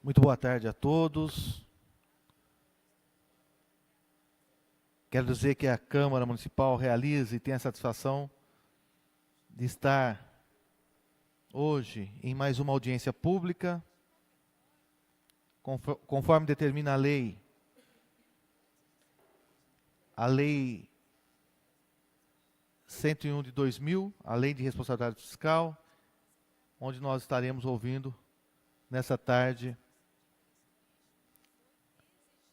Muito boa tarde a todos. Quero dizer que a Câmara Municipal realiza e tem a satisfação de estar hoje em mais uma audiência pública, conforme determina a Lei 101 de 2000, a Lei de Responsabilidade Fiscal, onde nós estaremos ouvindo nessa tarde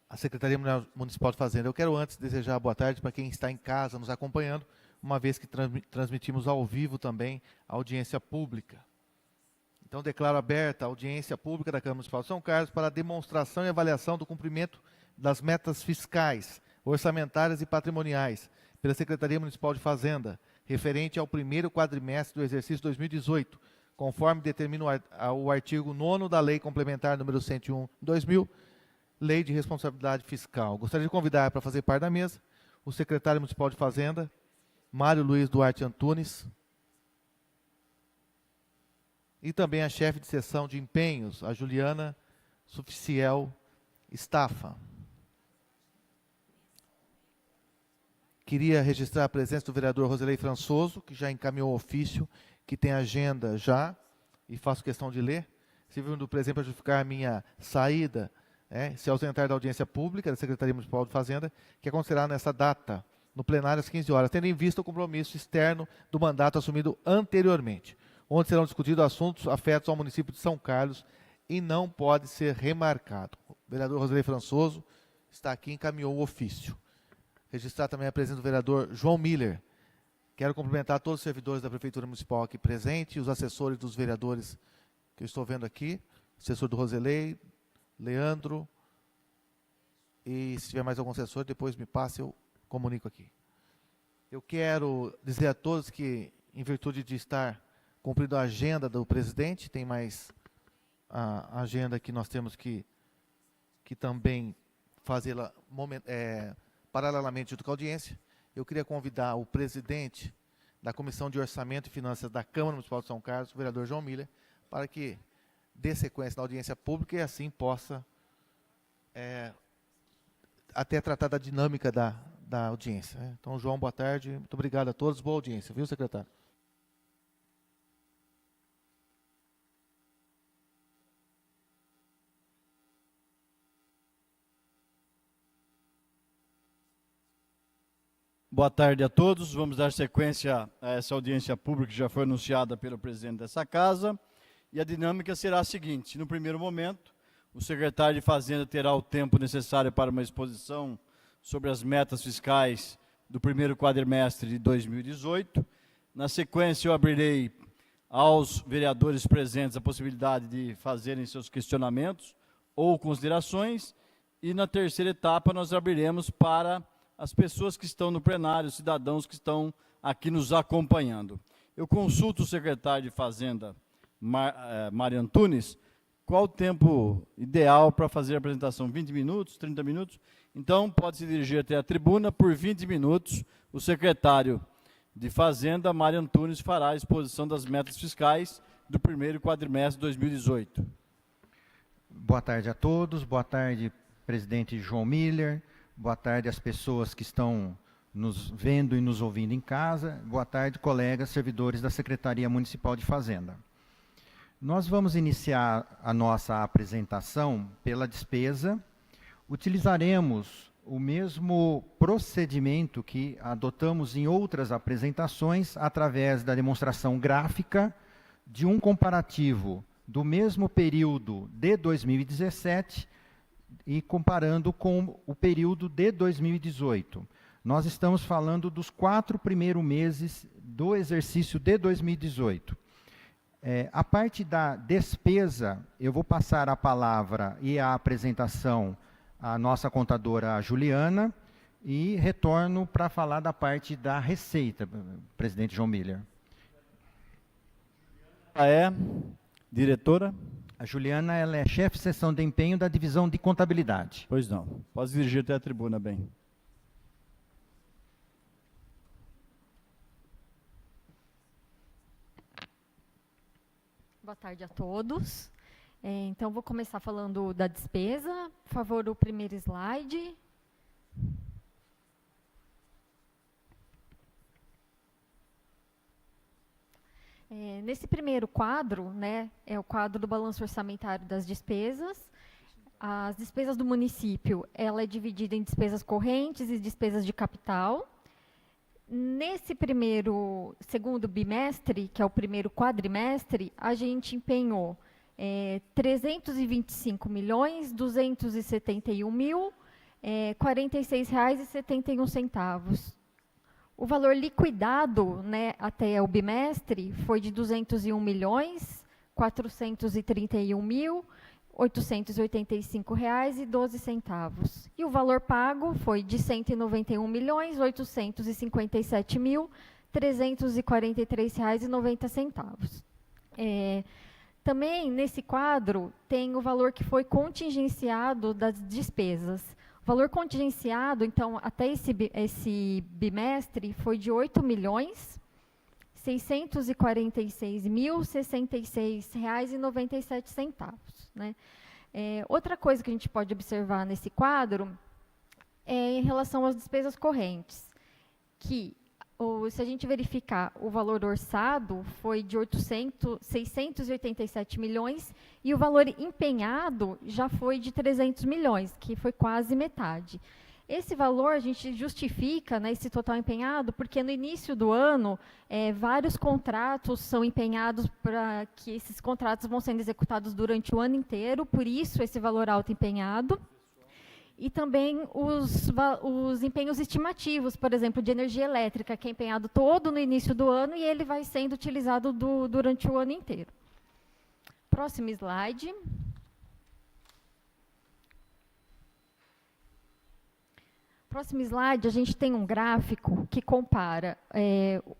a Secretaria Municipal de Fazenda. Eu quero antes desejar boa tarde para quem está em casa nos acompanhando, uma vez que transmitimos ao vivo também a audiência pública. Então, declaro aberta a audiência pública da Câmara Municipal de São Carlos para a demonstração e avaliação do cumprimento das metas fiscais, orçamentárias e patrimoniais pela Secretaria Municipal de Fazenda, referente ao primeiro quadrimestre do exercício 2018, conforme determina o artigo 9º da Lei Complementar número 101/2000, Lei de Responsabilidade Fiscal. Gostaria de convidar para fazer parte da mesa o secretário municipal de Fazenda, Mário Luiz Duarte Antunes, e também a chefe de seção de empenhos, a Juliana Suficiel Staffa. Queria registrar a presença do vereador Roselei Françoso, que já encaminhou o ofício, que tem agenda já, e faço questão de ler. Servindo, por exemplo, a justificar a minha saída, se ausentar da audiência pública da Secretaria Municipal de Fazenda, que acontecerá nessa data, no plenário às 15 horas, tendo em vista o compromisso externo do mandato assumido anteriormente, onde serão discutidos assuntos afetos ao município de São Carlos e não pode ser remarcado. O vereador Roselei Françoso está aqui e encaminhou o ofício. Registrar também a presença do vereador João Miller. Quero cumprimentar todos os servidores da Prefeitura Municipal aqui presentes e os assessores dos vereadores que eu estou vendo aqui, assessor do Roselei, Leandro, e se tiver mais algum assessor, depois me passe, eu comunico aqui. Eu quero dizer a todos que, em virtude de estar cumprindo a agenda do presidente, tem mais a agenda que nós temos que também fazê-la paralelamente junto com a audiência. Eu queria convidar o presidente da Comissão de Orçamento e Finanças da Câmara Municipal de São Carlos, o vereador João Miller, para que dê sequência na audiência pública e assim possa até tratar da dinâmica da audiência. Então, João, boa tarde. Muito obrigado a todos. Boa audiência, viu, secretário? Boa tarde a todos. Vamos dar sequência a essa audiência pública que já foi anunciada pelo presidente dessa casa. E a dinâmica será a seguinte: no primeiro momento, o secretário de Fazenda terá o tempo necessário para uma exposição sobre as metas fiscais do primeiro quadrimestre de 2018. Na sequência, eu abrirei aos vereadores presentes a possibilidade de fazerem seus questionamentos ou considerações. E na terceira etapa, nós abriremos para as pessoas que estão no plenário, os cidadãos que estão aqui nos acompanhando. Eu consulto o secretário de Fazenda, Mário Antunes, qual o tempo ideal para fazer a apresentação? 20 minutos, 30 minutos? Então, pode se dirigir até a tribuna. Por 20 minutos, o secretário de Fazenda, Mário Antunes, fará a exposição das metas fiscais do primeiro quadrimestre de 2018. Boa tarde a todos. Boa tarde, presidente João Miller. Boa tarde às pessoas que estão nos vendo e nos ouvindo em casa. Boa tarde, colegas servidores da Secretaria Municipal de Fazenda. Nós vamos iniciar a nossa apresentação pela despesa. Utilizaremos o mesmo procedimento que adotamos em outras apresentações, através da demonstração gráfica de um comparativo do mesmo período de 2017 e comparando com o período de 2018. Nós estamos falando dos 4 primeiros meses do exercício de 2018. A parte da despesa, eu vou passar a palavra e a apresentação à nossa contadora Juliana e retorno para falar da parte da receita, presidente João Miller. Diretora? A Juliana, ela é chefe de seção de empenho da divisão de contabilidade. Pois não. Pode se dirigir até a tribuna, bem. Boa tarde a todos. Então, vou começar falando da despesa. Por favor, o primeiro slide. Nesse primeiro quadro, né, é o quadro do balanço orçamentário das despesas. As despesas do município, ela é dividida em despesas correntes e despesas de capital. Nesse segundo bimestre, que é o primeiro quadrimestre, a gente empenhou R$ 325.271.046,71. O valor liquidado, né, até o bimestre foi de R$ 201.431.885,12. E o valor pago foi de R$ 191.857.343,90. Também, nesse quadro, tem o valor que foi contingenciado das despesas. O valor contingenciado, então, até esse bimestre, foi de R$ 8.646.066,97. Né? Outra coisa que a gente pode observar nesse quadro é em relação às despesas correntes, que, se a gente verificar o valor orçado, foi de 687 milhões, e o valor empenhado já foi de 300 milhões, que foi quase metade. Esse valor a gente justifica, né, esse total empenhado, porque no início do ano, vários contratos são empenhados para que esses contratos vão sendo executados durante o ano inteiro, por isso esse valor alto empenhado. E também os empenhos estimativos, por exemplo, de energia elétrica, que é empenhado todo no início do ano e ele vai sendo utilizado durante o ano inteiro. Próximo slide. Próximo slide, a gente tem um gráfico que compara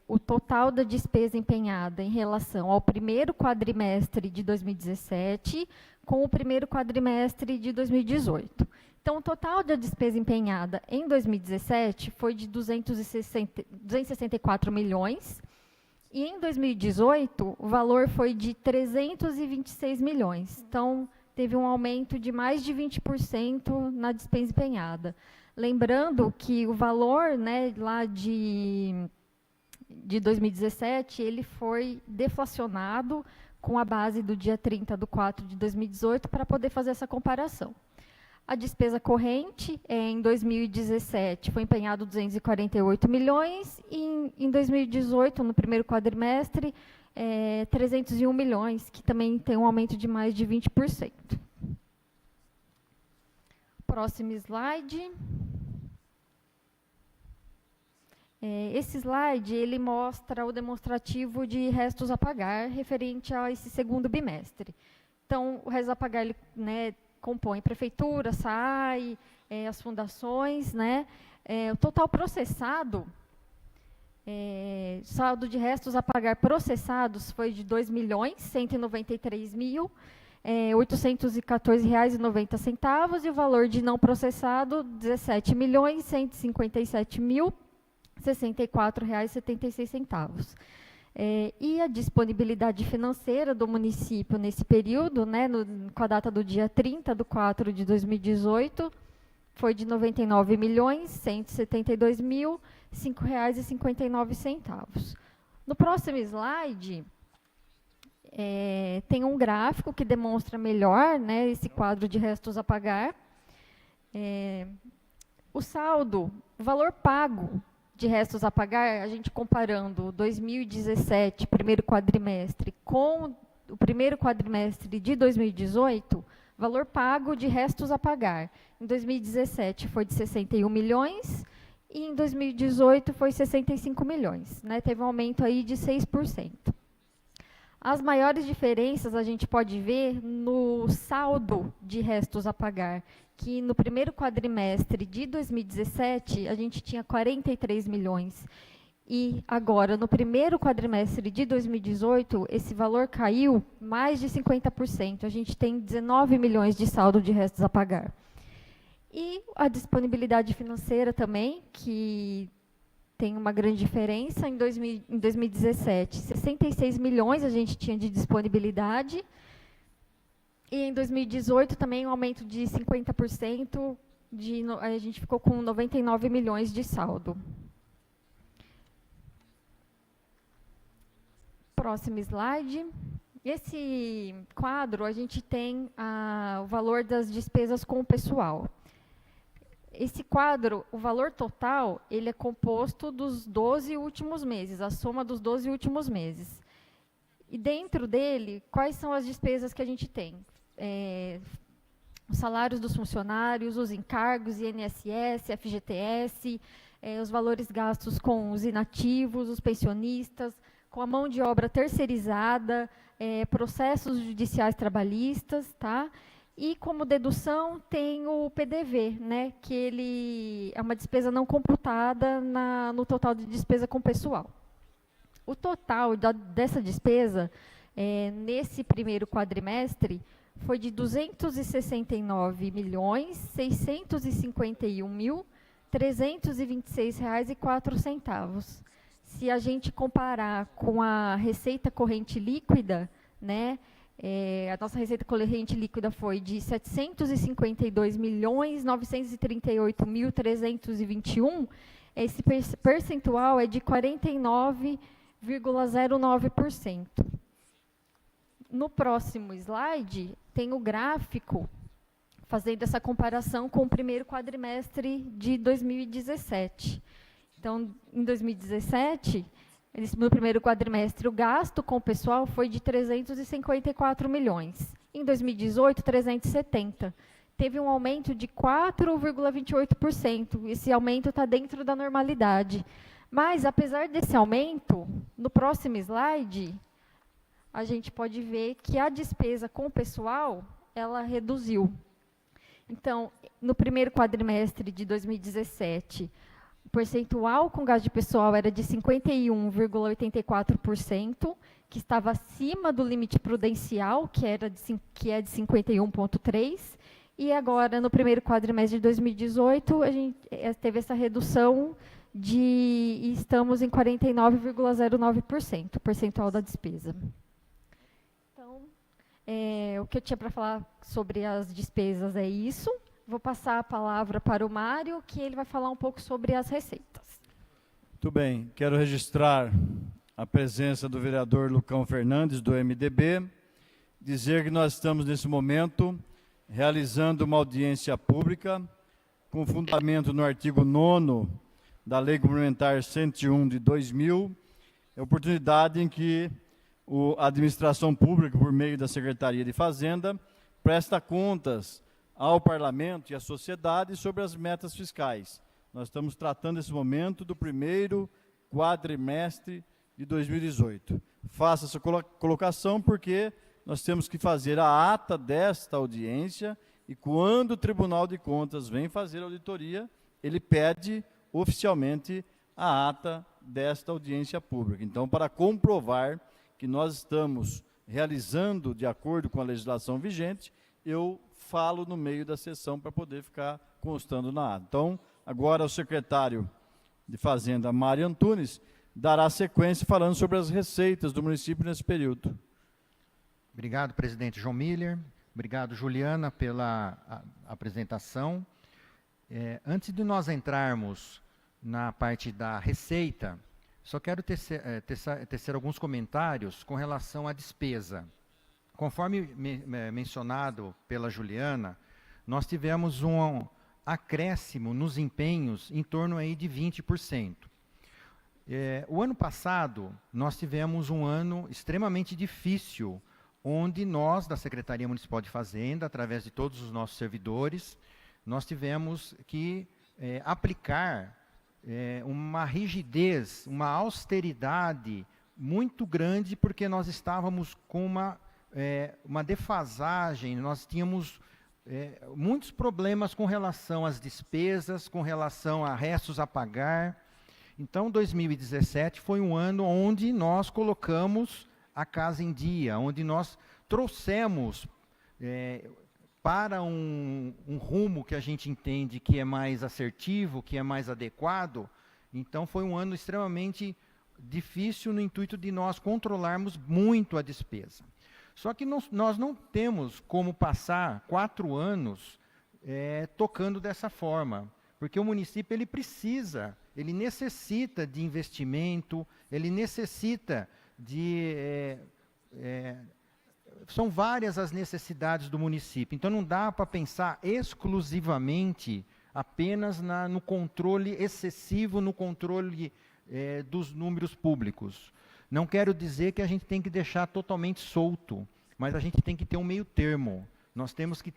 o total da despesa empenhada em relação ao primeiro quadrimestre de 2017 com o primeiro quadrimestre de 2018. Então, o total da despesa empenhada em 2017 foi de 264 milhões, e em 2018 o valor foi de 326 milhões. Então, teve um aumento de mais de 20% na despesa empenhada. Lembrando que o valor, né, lá de 2017, ele foi deflacionado com a base do dia 30/4 de 2018 para poder fazer essa comparação. A despesa corrente, em 2017, foi empenhado 248 milhões, e em 2018, no primeiro quadrimestre, 301 milhões, que também tem um aumento de mais de 20%. Próximo slide. Esse slide, ele mostra o demonstrativo de restos a pagar referente a esse segundo bimestre. Então, o resto a pagar, ele, né, compõe prefeitura, SAI, as fundações, né? O total processado, saldo de restos a pagar processados foi de R$ 2.193.814,90, e o valor de não processado, R$ 17.157.064,76. E a disponibilidade financeira do município nesse período, né, com a data do dia 30/4 de 2018, foi de R$ 99.172.005,59. No próximo slide, tem um gráfico que demonstra melhor, né, esse quadro de restos a pagar. O saldo, o valor pago de restos a pagar, a gente comparando 2017, primeiro quadrimestre, com o primeiro quadrimestre de 2018, valor pago de restos a pagar. Em 2017 foi de 61 milhões e em 2018 foi 65 milhões. Né? Teve um aumento aí de 6%. As maiores diferenças a gente pode ver no saldo de restos a pagar, que no primeiro quadrimestre de 2017, a gente tinha 43 milhões. E agora, no primeiro quadrimestre de 2018, esse valor caiu mais de 50%. A gente tem 19 milhões de saldo de restos a pagar. E a disponibilidade financeira também, que tem uma grande diferença. Em 2017, 66 milhões a gente tinha de disponibilidade. E em 2018 também um aumento de 50%, a gente ficou com 99 milhões de saldo. Próximo slide. Esse quadro, a gente tem o valor das despesas com o pessoal. Esse quadro, o valor total, ele é composto dos 12 últimos meses, a soma dos 12 últimos meses. E dentro dele, quais são as despesas que a gente tem? Os salários dos funcionários, os encargos, INSS, FGTS, os valores gastos com os inativos, os pensionistas, com a mão de obra terceirizada, processos judiciais trabalhistas, tá? E como dedução tem o PDV, né, que ele é uma despesa não computada no total de despesa com pessoal. O total dessa despesa, nesse primeiro quadrimestre, foi de R$ 269.651.326,04. Se a gente comparar com a receita corrente líquida, né, a nossa receita corrente líquida foi de R$ 752.938.321, esse percentual é de 49,09%. No próximo slide, tem o gráfico fazendo essa comparação com o primeiro quadrimestre de 2017. Então, em 2017, no primeiro quadrimestre, o gasto com o pessoal foi de 354 milhões. Em 2018, 370. Teve um aumento de 4,28%. Esse aumento está dentro da normalidade. Mas, apesar desse aumento, no próximo slide, a gente pode ver que a despesa com o pessoal, ela reduziu. Então, no primeiro quadrimestre de 2017, o percentual com gasto de pessoal era de 51,84%, que estava acima do limite prudencial, que é de 51,3%, e agora, no primeiro quadrimestre de 2018, a gente teve essa redução e estamos em 49,09%, percentual da despesa. Então, o que eu tinha para falar sobre as despesas é isso. Vou passar a palavra para o Mário, que ele vai falar um pouco sobre as receitas. Muito bem, quero registrar a presença do vereador Lucão Fernandes, do MDB, dizer que nós estamos, nesse momento, realizando uma audiência pública, com fundamento no artigo 9º da Lei Complementar 101 de 2000, é a oportunidade em que a administração pública, por meio da Secretaria de Fazenda, presta contas ao Parlamento e à sociedade sobre as metas fiscais. Nós estamos tratando nesse momento do primeiro quadrimestre de 2018. Faça essa colocação porque nós temos que fazer a ata desta audiência e quando o Tribunal de Contas vem fazer a auditoria, ele pede oficialmente a ata desta audiência pública. Então, para comprovar que nós estamos realizando de acordo com a legislação vigente, eu falo no meio da sessão para poder ficar constando na ata. Então, agora o secretário de Fazenda, Mário Antunes, dará sequência falando sobre as receitas do município nesse período. Obrigado, presidente João Miller. Obrigado, Juliana, pela apresentação. Antes de nós entrarmos na parte da receita, só quero tecer alguns comentários com relação à despesa. Conforme mencionado pela Juliana, nós tivemos um acréscimo nos empenhos em torno aí de 20%. O ano passado, nós tivemos um ano extremamente difícil, onde nós, da Secretaria Municipal de Fazenda, através de todos os nossos servidores, nós tivemos que aplicar uma rigidez, uma austeridade muito grande, porque nós estávamos com uma defasagem, nós tínhamos muitos problemas com relação às despesas, com relação a restos a pagar. Então, 2017 foi um ano onde nós colocamos a casa em dia, onde nós trouxemos para um rumo que a gente entende que é mais assertivo, que é mais adequado. Então, foi um ano extremamente difícil no intuito de nós controlarmos muito a despesa. Só que nós não temos como passar 4 anos tocando dessa forma, porque o município ele necessita de investimento, ele necessita de... são várias as necessidades do município, então não dá para pensar exclusivamente apenas no controle excessivo, no controle dos números públicos. Não quero dizer que a gente tem que deixar totalmente solto, mas a gente tem que ter um meio termo. Nós temos que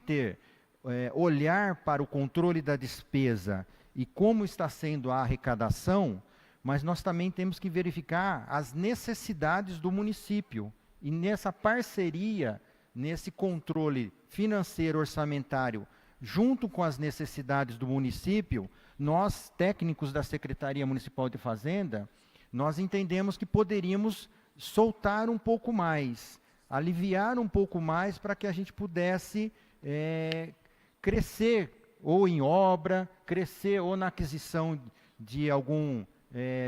olhar para o controle da despesa e como está sendo a arrecadação, mas nós também temos que verificar as necessidades do município. E nessa parceria, nesse controle financeiro orçamentário, junto com as necessidades do município, nós, técnicos da Secretaria Municipal de Fazenda, nós entendemos que poderíamos soltar um pouco mais, aliviar um pouco mais para que a gente pudesse crescer ou em obra, crescer ou na aquisição de algum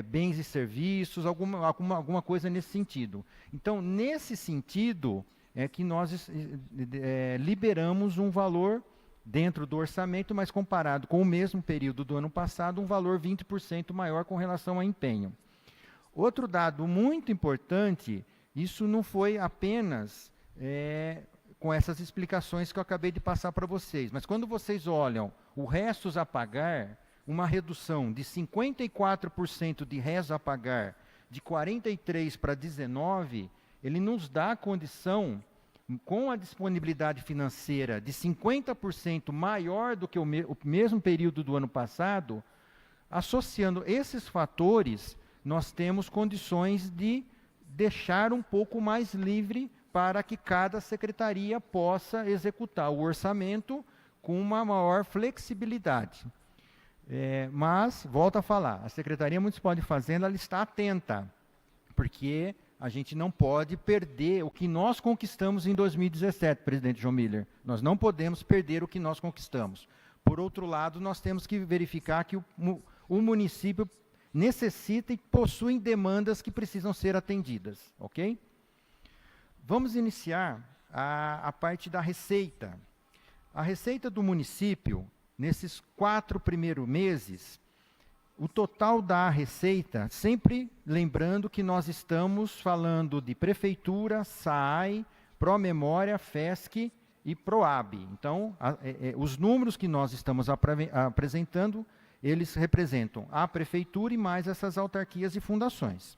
bens e serviços, alguma coisa nesse sentido. Então, nesse sentido, é que nós liberamos um valor dentro do orçamento, mas comparado com o mesmo período do ano passado, um valor 20% maior com relação a empenho. Outro dado muito importante, isso não foi apenas com essas explicações que eu acabei de passar para vocês, mas quando vocês olham o restos a pagar, uma redução de 54% de restos a pagar, de 43% para 19%, ele nos dá a condição, com a disponibilidade financeira de 50% maior do que o mesmo período do ano passado, associando esses fatores, nós temos condições de deixar um pouco mais livre para que cada secretaria possa executar o orçamento com uma maior flexibilidade. Mas, volto a falar, a Secretaria Municipal de Fazenda ela está atenta, porque a gente não pode perder o que nós conquistamos em 2017, presidente João Miller. Nós não podemos perder o que nós conquistamos. Por outro lado, nós temos que verificar que o município necessita e possui demandas que precisam ser atendidas, ok? Vamos iniciar a parte da receita. A receita do município, nesses 4 primeiros meses, o total da receita, sempre lembrando que nós estamos falando de Prefeitura, SAAI, Promemória, FESC e PROAB. Então, os números que nós estamos apresentando, eles representam a Prefeitura e mais essas autarquias e fundações.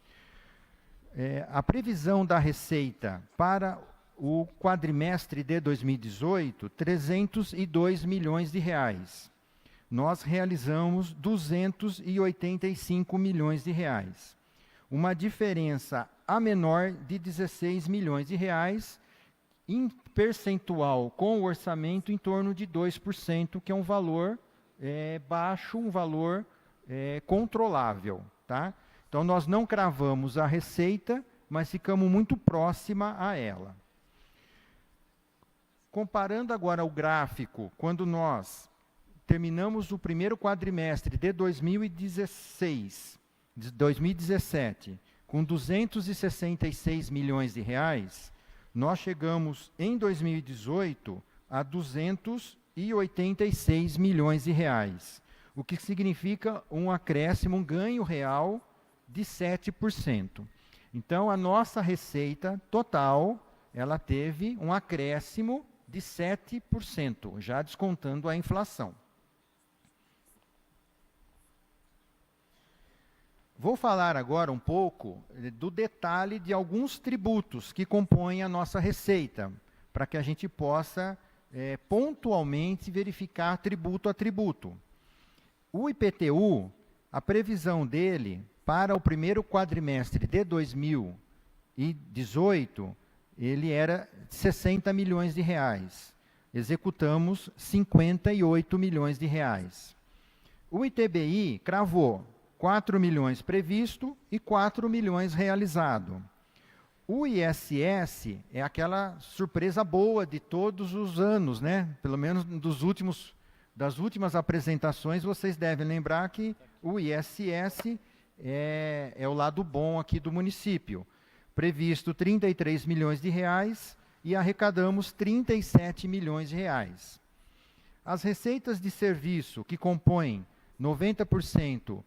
A previsão da receita para o quadrimestre de 2018, 302 milhões de reais. Nós realizamos 285 milhões de reais. Uma diferença a menor de 16 milhões de reais, em percentual com o orçamento em torno de 2%, que é um valor baixo, um valor controlável. Tá? Então, nós não cravamos a receita, mas ficamos muito próxima a ela. Comparando agora o gráfico, quando nós terminamos o primeiro quadrimestre de 2017, com 266 milhões de reais, nós chegamos em 2018 a 286 milhões de reais, o que significa um acréscimo, um ganho real de 7%. Então, a nossa receita total, ela teve um acréscimo de 7%, já descontando a inflação. Vou falar agora um pouco do detalhe de alguns tributos que compõem a nossa receita, para que a gente possa pontualmente verificar tributo a tributo. O IPTU, a previsão dele para o primeiro quadrimestre de 2018, ele era 60 milhões de reais. Executamos 58 milhões de reais. O ITBI cravou 4 milhões previsto e 4 milhões realizado. O ISS é aquela surpresa boa de todos os anos, né? Pelo menos das últimas apresentações, vocês devem lembrar que o ISS é o lado bom aqui do município. Previsto 33 milhões de reais, e arrecadamos 37 milhões de reais. As receitas de serviço, que compõem 90%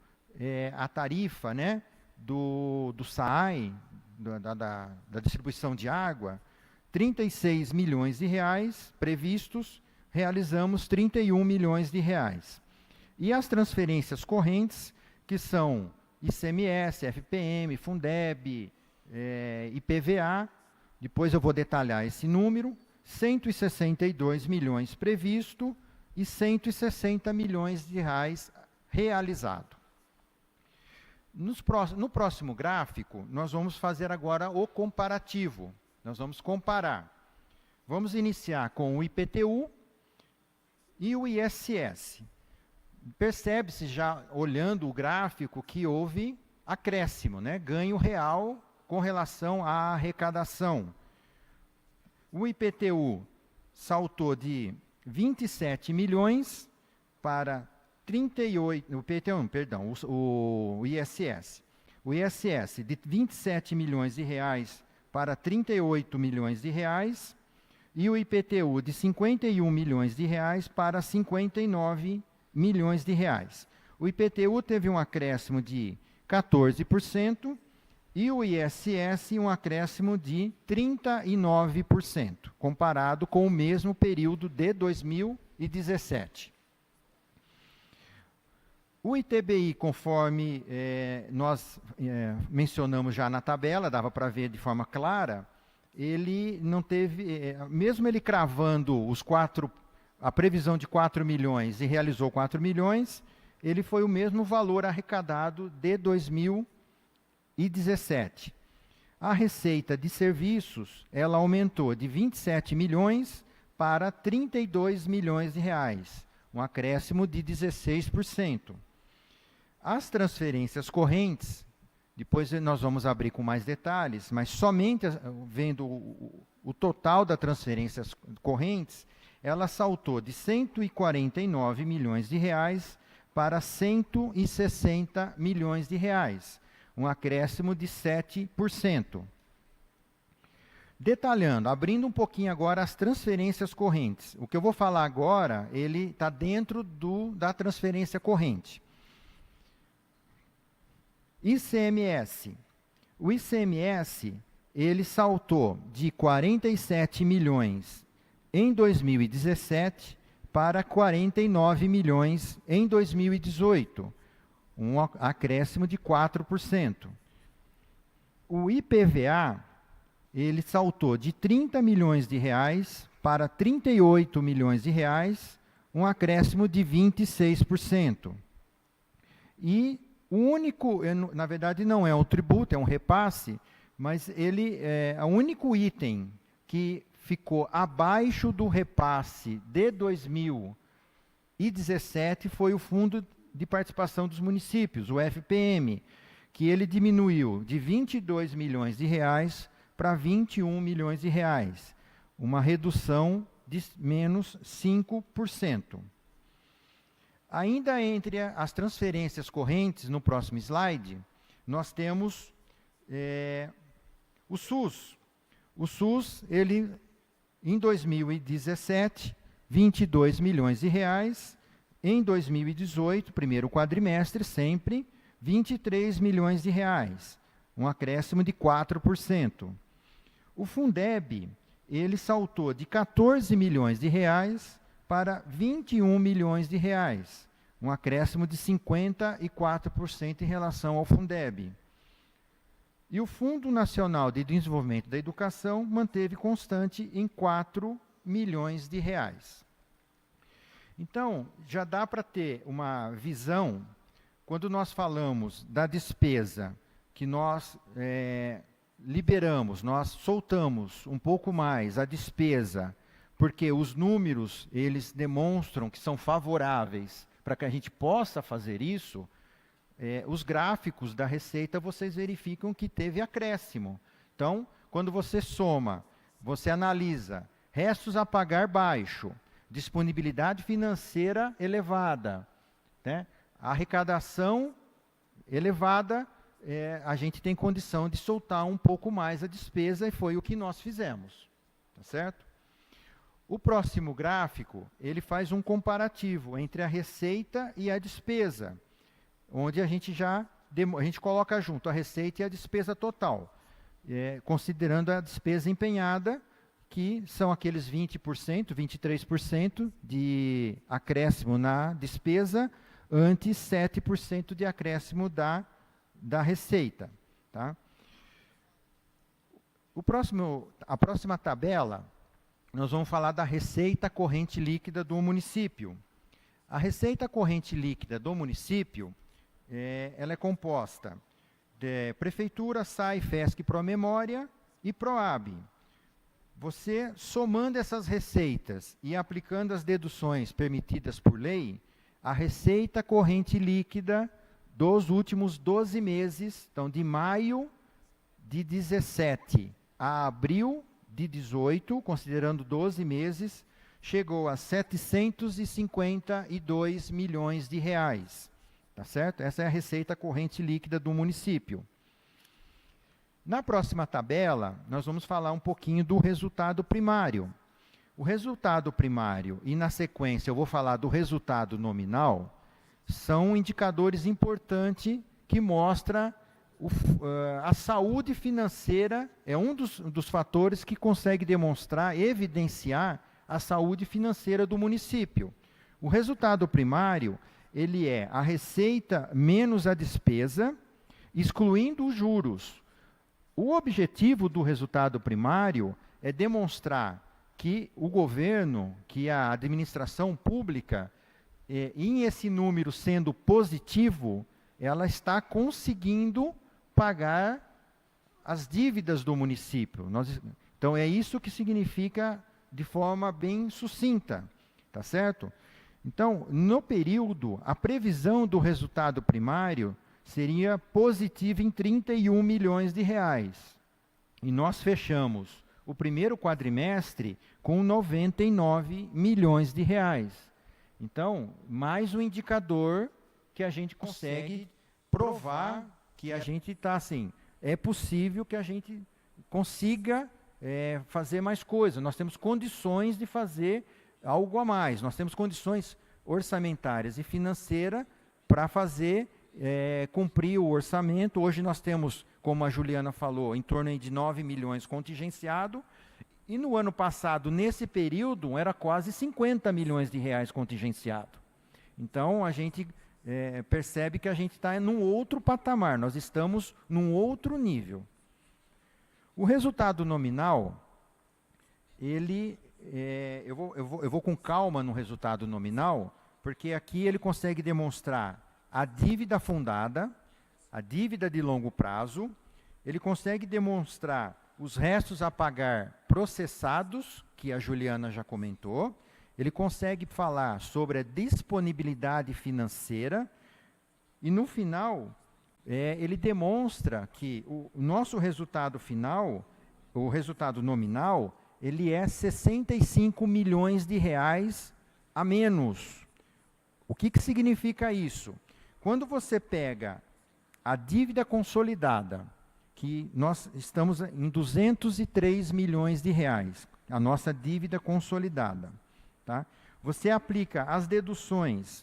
a tarifa, né, do SAAI, da distribuição de água, 36 milhões de reais previstos, realizamos 31 milhões de reais. E as transferências correntes, que são ICMS, FPM, Fundeb, IPVA, depois eu vou detalhar esse número, 162 milhões previsto e 160 milhões de reais realizado. No próximo gráfico, nós vamos fazer agora o comparativo. Nós vamos comparar. Vamos iniciar com o IPTU e o ISS. Percebe-se já, olhando o gráfico, que houve acréscimo, né? Ganho real com relação à arrecadação. O IPTU saltou de 27 milhões para 38, o ISS. O ISS de 27 milhões de reais para 38 milhões de reais e o IPTU de 51 milhões de reais para 59 milhões de reais. O IPTU teve um acréscimo de 14% e o ISS um acréscimo de 39%, comparado com o mesmo período de 2017. O ITBI, conforme nós mencionamos já na tabela, dava para ver de forma clara, ele não teve, mesmo ele cravando a previsão de 4 milhões e realizou 4 milhões, ele foi o mesmo valor arrecadado de 2017. A receita de serviços, ela aumentou de 27 milhões para 32 milhões de reais, um acréscimo de 16%. As transferências correntes, depois nós vamos abrir com mais detalhes, mas somente vendo o total das transferências correntes, ela saltou de 149 milhões de reais para 160 milhões de reais, um acréscimo de 7%. Detalhando, abrindo um pouquinho agora as transferências correntes. O que eu vou falar agora, ele está dentro da transferência corrente. ICMS. O ICMS, ele saltou de 47 milhões em 2017 para 49 milhões em 2018, um acréscimo de 4%. O IPVA, ele saltou de 30 milhões de reais para 38 milhões de reais, um acréscimo de 26%. E o único, na verdade não é um tributo, é um repasse, mas ele o único item que ficou abaixo do repasse de 2017 foi o Fundo de Participação dos Municípios, o FPM, que ele diminuiu de 22 milhões de reais para 21 milhões de reais, uma redução de menos 5%. Ainda entre as transferências correntes, no próximo slide, nós temos o SUS. O SUS, ele, em 2017, 22 milhões de reais. Em 2018, primeiro quadrimestre, sempre, 23 milhões de reais, um acréscimo de 4%. O Fundeb, ele saltou de 14 milhões de reais para 21 milhões de reais, um acréscimo de 54% em relação ao Fundeb. E o Fundo Nacional de Desenvolvimento da Educação manteve constante em 4 milhões de reais. Então, já dá para ter uma visão, quando nós falamos da despesa que nós liberamos, nós soltamos um pouco mais a despesa, porque os números, eles demonstram que são favoráveis para que a gente possa fazer isso, os gráficos da receita, vocês verificam que teve acréscimo. Então, quando você soma, você analisa restos a pagar baixo, disponibilidade financeira elevada, né? Arrecadação elevada, a gente tem condição de soltar um pouco mais a despesa, e foi o que nós fizemos. tá certo? O próximo gráfico, ele faz um comparativo entre a receita e a despesa, onde a gente coloca junto a receita e a despesa total, considerando a despesa empenhada, que são aqueles 20%, 23% de acréscimo na despesa, antes 7% de acréscimo da receita. Tá? A próxima tabela, nós vamos falar da receita corrente líquida do município. A receita corrente líquida do município, ela é composta de Prefeitura, SAI, FESC, Promemória e PROAB. Você, somando essas receitas e aplicando as deduções permitidas por lei, a receita corrente líquida dos últimos 12 meses, então de maio de 17 a abril de 18, considerando 12 meses, chegou a 752 milhões de reais. Tá certo? Essa é a receita corrente líquida do município. Na próxima tabela, nós vamos falar um pouquinho do resultado primário. O resultado primário e, na sequência, eu vou falar do resultado nominal, são indicadores importantes que mostram a saúde financeira, é um dos fatores que consegue demonstrar, evidenciar a saúde financeira do município. O resultado primário, ele é a receita menos a despesa, excluindo os juros. O objetivo do resultado primário é demonstrar que o governo, que a administração pública, em esse número sendo positivo, ela está conseguindo pagar as dívidas do município. Então, é isso que significa de forma bem sucinta, tá certo? Então, no período, a previsão do resultado primário seria positiva em 31 milhões de reais. E nós fechamos o primeiro quadrimestre com 99 milhões de reais. Então, mais um indicador que a gente consegue provar que a gente está assim, é possível que a gente consiga fazer mais coisas. Nós temos condições de fazer algo a mais. Nós temos condições orçamentárias e financeiras para fazer cumprir o orçamento. Hoje nós temos, como a Juliana falou, em torno de 9 milhões contingenciado, e no ano passado, nesse período, era quase 50 milhões de reais contingenciado. Então, a gente percebe que a gente está num outro patamar, nós estamos num outro nível. O resultado nominal, eu vou com calma no resultado nominal, porque aqui ele consegue demonstrar a dívida fundada, a dívida de longo prazo, ele consegue demonstrar os restos a pagar processados, que a Juliana já comentou, ele consegue falar sobre a disponibilidade financeira, e no final, ele demonstra que o nosso resultado final, o resultado nominal, ele é 65 milhões de reais a menos. O que significa isso? Quando você pega a dívida consolidada, que nós estamos em 203 milhões de reais, a nossa dívida consolidada, tá? Você aplica as deduções,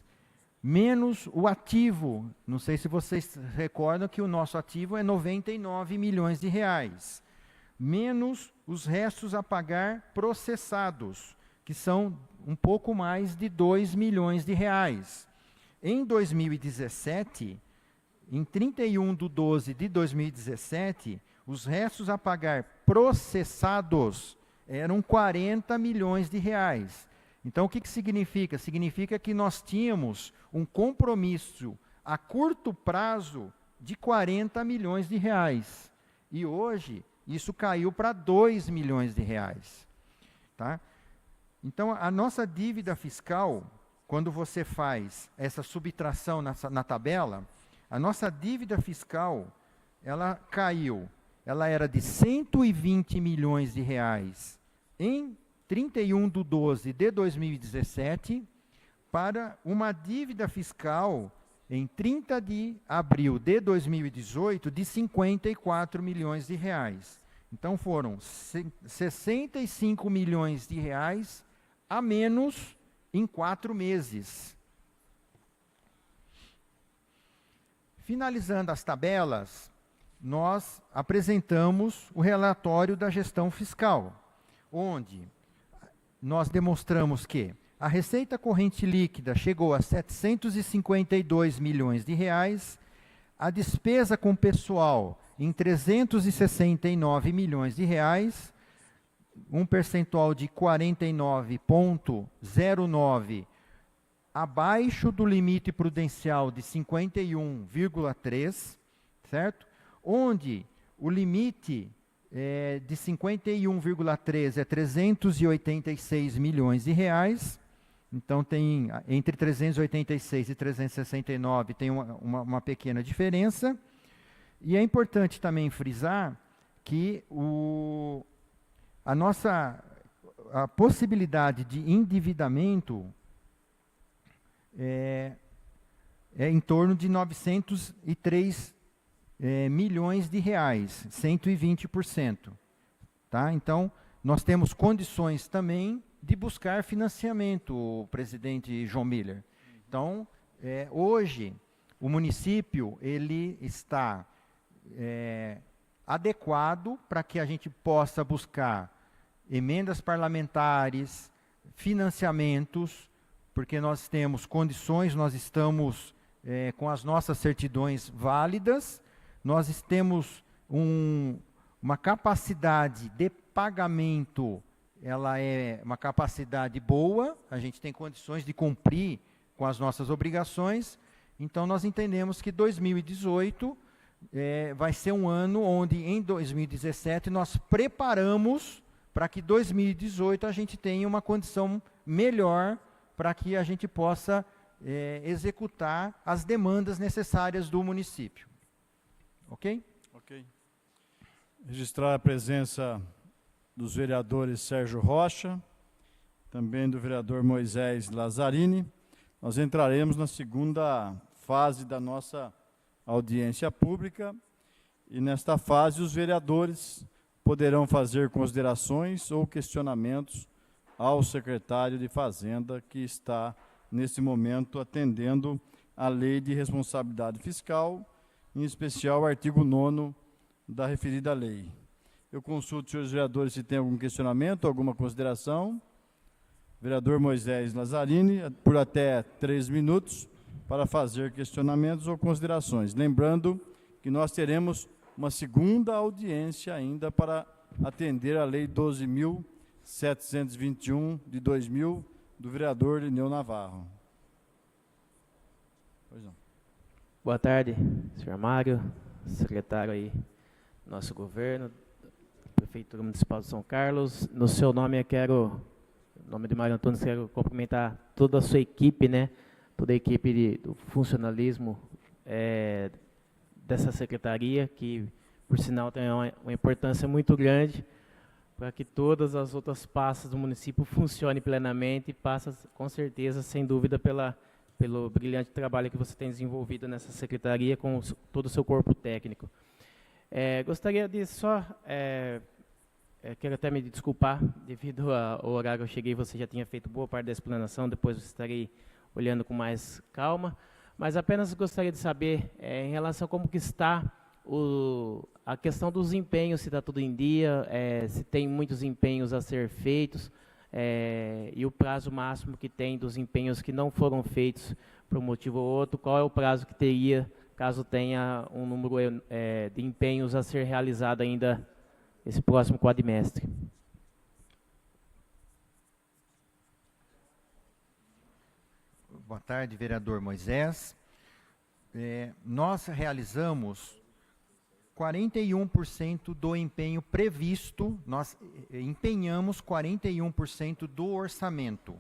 menos o ativo, não sei se vocês recordam que o nosso ativo é 99 milhões de reais, menos os restos a pagar processados, que são um pouco mais de 2 milhões de reais. Em 2017, em 31/12 de 2017, os restos a pagar processados eram 40 milhões de reais. Então, o que significa? Significa que nós tínhamos um compromisso a curto prazo de 40 milhões de reais. E hoje, isso caiu para 2 milhões de reais. Tá? Então, a nossa dívida fiscal, quando você faz essa subtração na tabela, a nossa dívida fiscal, ela caiu. Ela era de 120 milhões de reais em 31/12 de 2017 para uma dívida fiscal em 30 de abril de 2018 de 54 milhões de reais. Então foram 65 milhões de reais a menos em 4 meses. Finalizando as tabelas, nós apresentamos o relatório da gestão fiscal, onde nós demonstramos que a receita corrente líquida chegou a 752 milhões de reais, a despesa com pessoal em 369 milhões de reais, um percentual de 49,09, abaixo do limite prudencial de 51,3, certo? Onde o limite de 51,3 é 386 milhões de reais. Então, tem entre 386 e 369 tem uma pequena diferença. E é importante também frisar que a possibilidade de endividamento é em torno de 903 milhões de reais, 120%. Tá? Então, nós temos condições também de buscar financiamento, presidente João Miller. Então, hoje, o município ele está adequado para que a gente possa buscar emendas parlamentares, financiamentos, porque nós temos condições, nós estamos com as nossas certidões válidas, nós temos uma capacidade de pagamento, ela é uma capacidade boa, a gente tem condições de cumprir com as nossas obrigações, então nós entendemos que 2018 vai ser um ano onde em 2017 nós preparamos para que 2018 a gente tenha uma condição melhor para que a gente possa executar as demandas necessárias do município. Ok? Ok. Registrar a presença dos vereadores Sérgio Rocha, também do vereador Moisés Lazzarini. Nós entraremos na segunda fase da nossa audiência pública e nesta fase os vereadores poderão fazer considerações ou questionamentos ao secretário de Fazenda que está nesse momento atendendo à Lei de Responsabilidade Fiscal, em especial o artigo 9º da referida lei. Eu consulto os senhores vereadores se tem algum questionamento, alguma consideração. Vereador Moisés Lazzarini, por até 3 minutos, para fazer questionamentos ou considerações. Lembrando que nós teremos uma segunda audiência ainda para atender a Lei 12.721 de 2000, do vereador Lineu Navarro. Pois não. Boa tarde, senhor Mário, secretário aí do nosso governo, Prefeitura Municipal de São Carlos. No seu nome, em nome de Mário Antunes, quero cumprimentar toda a sua equipe, né? Toda a equipe do funcionalismo dessa secretaria, que, por sinal, tem uma importância muito grande para que todas as outras pastas do município funcionem plenamente e passam, com certeza, sem dúvida, pelo brilhante trabalho que você tem desenvolvido nessa secretaria com todo o seu corpo técnico. Gostaria de só, quero até me desculpar, devido ao horário que eu cheguei, você já tinha feito boa parte da explanação, depois eu estarei olhando com mais calma, mas apenas gostaria de saber, em relação a como que está a questão dos empenhos, se está tudo em dia, se tem muitos empenhos a ser feitos, e o prazo máximo que tem dos empenhos que não foram feitos por um motivo ou outro, qual é o prazo que teria, caso tenha um número de empenhos a ser realizado ainda esse próximo quadrimestre? Boa tarde, vereador Moisés. Nós realizamos 41% do empenho previsto, nós empenhamos 41% do orçamento.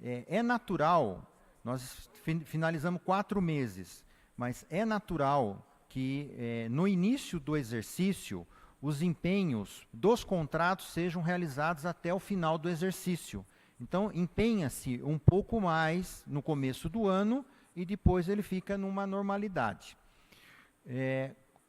É natural, nós finalizamos 4 meses, mas é natural que no início do exercício, os empenhos dos contratos sejam realizados até o final do exercício. Então, empenha-se um pouco mais no começo do ano e depois ele fica numa normalidade.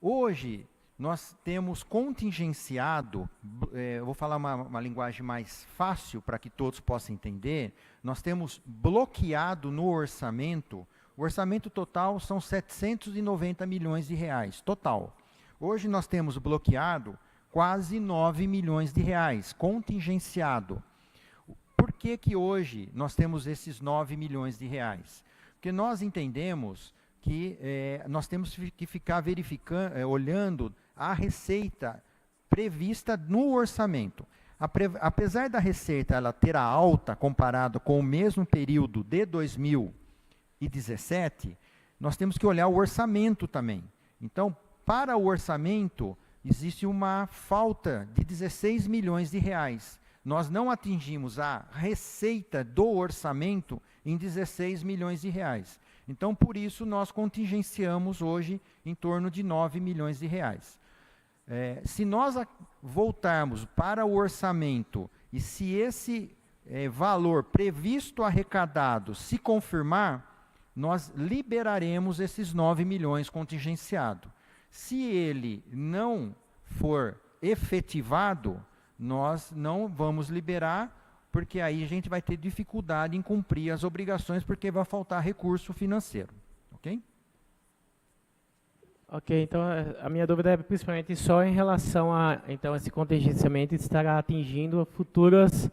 Hoje, nós temos contingenciado, eu vou falar uma linguagem mais fácil para que todos possam entender, nós temos bloqueado no orçamento, o orçamento total são 790 milhões de reais, total. Hoje nós temos bloqueado quase 9 milhões de reais, contingenciado. Por que que hoje nós temos esses 9 milhões de reais? Porque nós entendemos que nós temos que ficar verificando, olhando a receita prevista no orçamento. Apesar da receita ela ter a alta comparado com o mesmo período de 2017, nós temos que olhar o orçamento também. Então, para o orçamento, existe uma falta de 16 milhões de reais. Nós não atingimos a receita do orçamento em 16 milhões de reais. Então, por isso, nós contingenciamos hoje em torno de 9 milhões de reais. Se nós voltarmos para o orçamento e se esse valor previsto arrecadado se confirmar, nós liberaremos esses 9 milhões contingenciado. Se ele não for efetivado, nós não vamos liberar, porque aí a gente vai ter dificuldade em cumprir as obrigações, porque vai faltar recurso financeiro. Ok? Ok, então a minha dúvida é principalmente só em relação a então esse contingenciamento estará atingindo futuras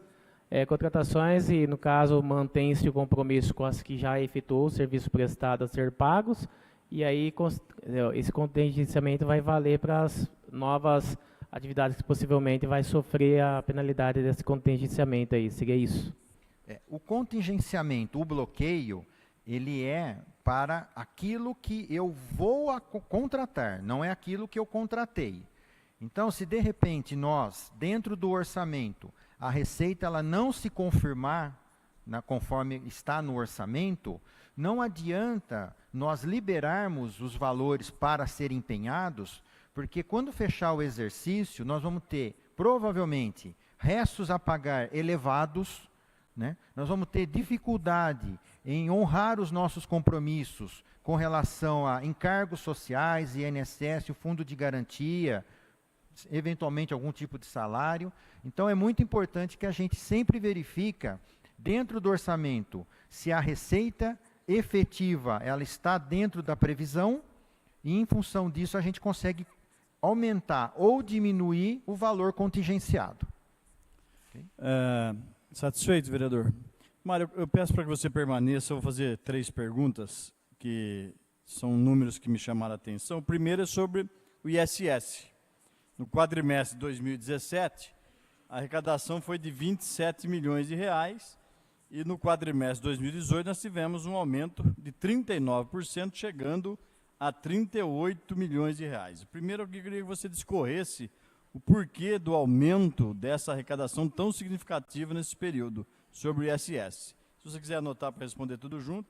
contratações e, no caso, mantém-se o compromisso com as que já efetuou o serviço prestado a ser pagos, e aí esse contingenciamento vai valer para as novas atividades que possivelmente vai sofrer a penalidade desse contingenciamento aí, seria isso? O contingenciamento, o bloqueio, ele é para aquilo que eu vou contratar, não é aquilo que eu contratei. Então, se de repente nós, dentro do orçamento, a receita ela não se confirmar, conforme está no orçamento, não adianta nós liberarmos os valores para serem empenhados, porque quando fechar o exercício, nós vamos ter, provavelmente, restos a pagar elevados, né? Nós vamos ter dificuldade em honrar os nossos compromissos com relação a encargos sociais, INSS, o fundo de garantia, eventualmente algum tipo de salário. Então é muito importante que a gente sempre verifica, dentro do orçamento, se a receita efetiva ela está dentro da previsão, e em função disso a gente consegue aumentar ou diminuir o valor contingenciado. Okay? Satisfeito, vereador? Mário, eu peço para que você permaneça, eu vou fazer 3 perguntas, que são números que me chamaram a atenção. O primeiro é sobre o ISS. No quadrimestre de 2017, a arrecadação foi de 27 milhões de reais, e no quadrimestre de 2018 nós tivemos um aumento de 39%, chegando a 38 milhões de reais. Primeiro, eu queria que você discorresse o porquê do aumento dessa arrecadação tão significativa nesse período, sobre o ISS. Se você quiser anotar para responder tudo junto.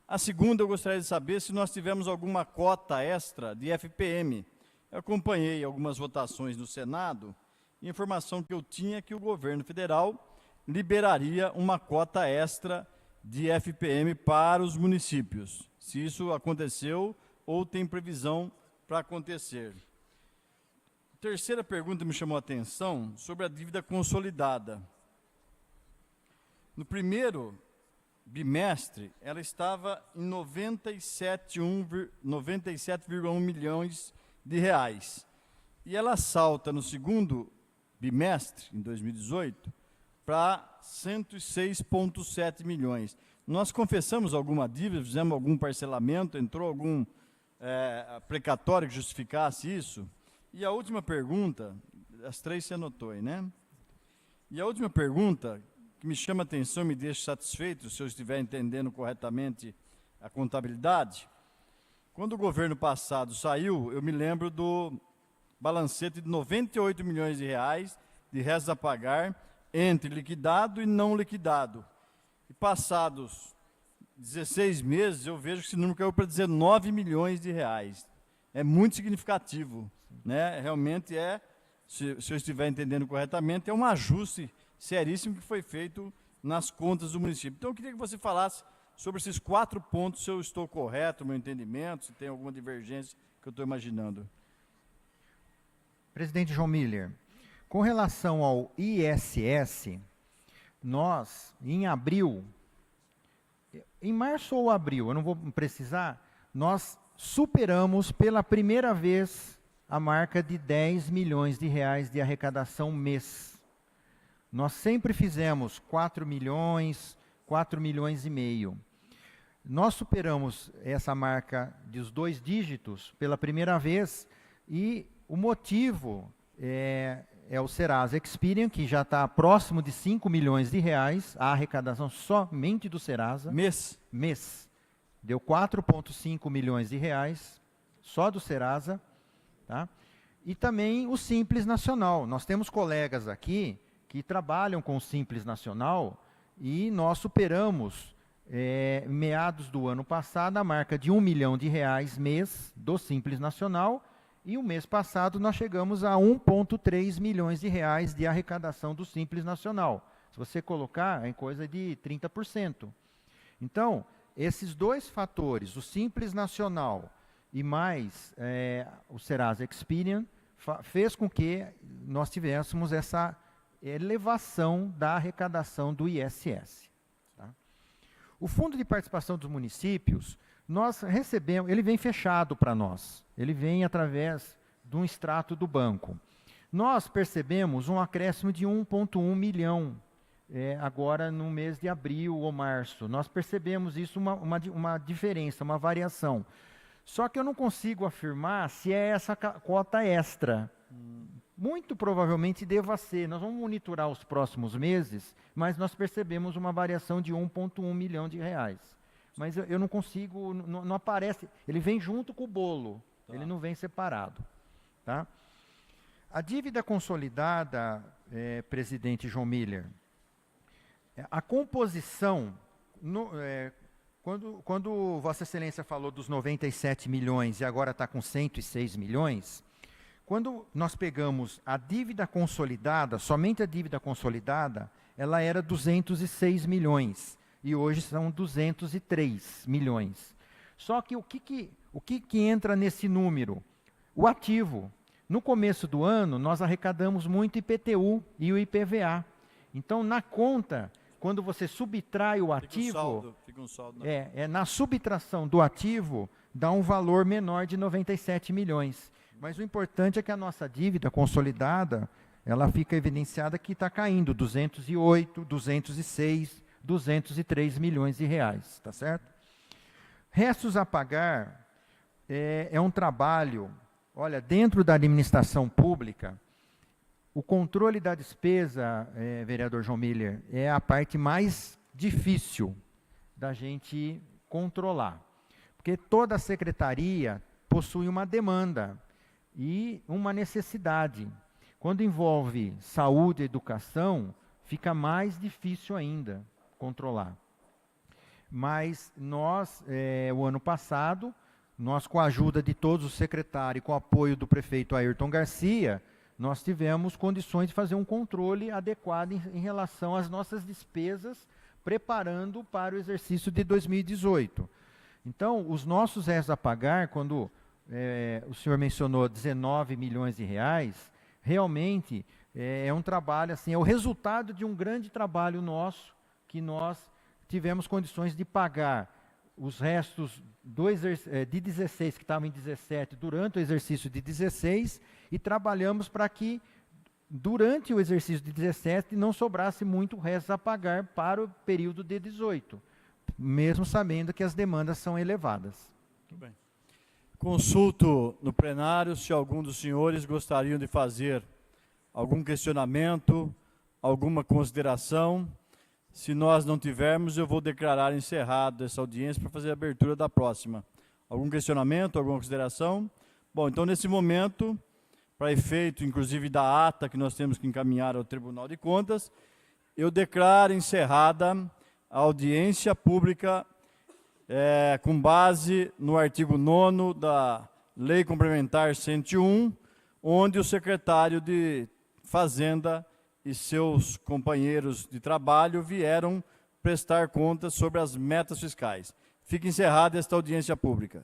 A segunda, eu gostaria de saber se nós tivemos alguma cota extra de FPM. Eu acompanhei algumas votações no Senado, e a informação que eu tinha é que o governo federal liberaria uma cota extra de FPM para os municípios. Se isso aconteceu ou tem previsão para acontecer. Terceira pergunta me chamou a atenção sobre a dívida consolidada. No primeiro bimestre, ela estava em 97,1 milhões de reais. E ela salta no segundo bimestre, em 2018, para 106,7 milhões. Nós confessamos alguma dívida, fizemos algum parcelamento, entrou algum precatório que justificasse isso? E a última pergunta, as 3 você anotou aí, né? E a última pergunta, que me chama a atenção, me deixa satisfeito, se eu estiver entendendo corretamente a contabilidade, quando o governo passado saiu, eu me lembro do balancete de 98 milhões de reais de restos a pagar entre liquidado e não liquidado. E passados 16 meses, eu vejo que esse número caiu para 19 milhões de reais. É muito significativo, né? Realmente se eu estiver entendendo corretamente, é um ajuste seríssimo que foi feito nas contas do município. Então, eu queria que você falasse sobre esses 4 pontos, se eu estou correto no meu entendimento, se tem alguma divergência que eu estou imaginando. Presidente João Miller, com relação ao ISS, nós, em abril, em março ou abril, eu não vou precisar, nós superamos pela primeira vez a marca de 10 milhões de reais de arrecadação mês. Nós sempre fizemos 4 milhões e meio. Nós superamos essa marca dos 2 dígitos pela primeira vez e o motivo é o Serasa Experian, que já está próximo de 5 milhões de reais, a arrecadação somente do Serasa. Mês. Deu 4,5 milhões de reais, só do Serasa. Tá? E também o Simples Nacional. Nós temos colegas aqui que trabalham com o Simples Nacional e nós superamos, meados do ano passado, a marca de 1 milhão de reais mês do Simples Nacional, e o mês passado nós chegamos a 1,3 milhões de reais de arrecadação do Simples Nacional. Se você colocar, é coisa de 30%. Então, esses 2 fatores, o Simples Nacional e mais o Serasa Experian, fez com que nós tivéssemos essa elevação da arrecadação do ISS. Tá? O Fundo de Participação dos Municípios, nós recebemos, ele vem fechado para nós, ele vem através de um extrato do banco. Nós percebemos um acréscimo de 1,1 milhão, agora no mês de abril ou março. Nós percebemos isso, uma diferença, uma variação. Só que eu não consigo afirmar se é essa cota extra. Muito provavelmente deva ser. Nós vamos monitorar os próximos meses, mas nós percebemos uma variação de 1,1 milhão de reais. Mas eu não consigo, não aparece, ele vem junto com o bolo, ele não vem separado. Tá? A dívida consolidada, presidente João Miller, a composição, quando Vossa Excelência falou dos 97 milhões e agora está com 106 milhões, quando nós pegamos a dívida consolidada, somente a dívida consolidada, ela era 206 milhões. E hoje são 203 milhões. Só que o que entra nesse número? O ativo. No começo do ano, nós arrecadamos muito IPTU e o IPVA. Então, na conta, quando você subtrai o ativo, fica um saldo, na subtração do ativo, dá um valor menor de 97 milhões. Mas o importante é que a nossa dívida consolidada, ela fica evidenciada que está caindo, 208, 206, 203 milhões de reais, tá certo? Restos a pagar é um trabalho, olha, dentro da administração pública, o controle da despesa, vereador João Miller, é a parte mais difícil da gente controlar, porque toda secretaria possui uma demanda e uma necessidade. Quando envolve saúde e educação, fica mais difícil ainda controlar. Mas nós, o ano passado, nós com a ajuda de todos os secretários, com o apoio do prefeito Ayrton Garcia, nós tivemos condições de fazer um controle adequado em relação às nossas despesas, preparando para o exercício de 2018. Então, os nossos restos a pagar, quando o senhor mencionou 19 milhões de reais, realmente é um trabalho, assim, é o resultado de um grande trabalho nosso, que nós tivemos condições de pagar os restos de 16, que estavam em 17, durante o exercício de 16, e trabalhamos para que, durante o exercício de 17, não sobrasse muito resto a pagar para o período de 18, mesmo sabendo que as demandas são elevadas. Muito bem. Consulto no plenário se algum dos senhores gostariam de fazer algum questionamento, alguma consideração. Se nós não tivermos, eu vou declarar encerrado essa audiência para fazer a abertura da próxima. Algum questionamento, alguma consideração? Bom, então, nesse momento, para efeito, inclusive, da ata que nós temos que encaminhar ao Tribunal de Contas, eu declaro encerrada a audiência pública com base no artigo 9º da Lei Complementar 101, onde o secretário de Fazenda e seus companheiros de trabalho vieram prestar contas sobre as metas fiscais. Fica encerrada esta audiência pública.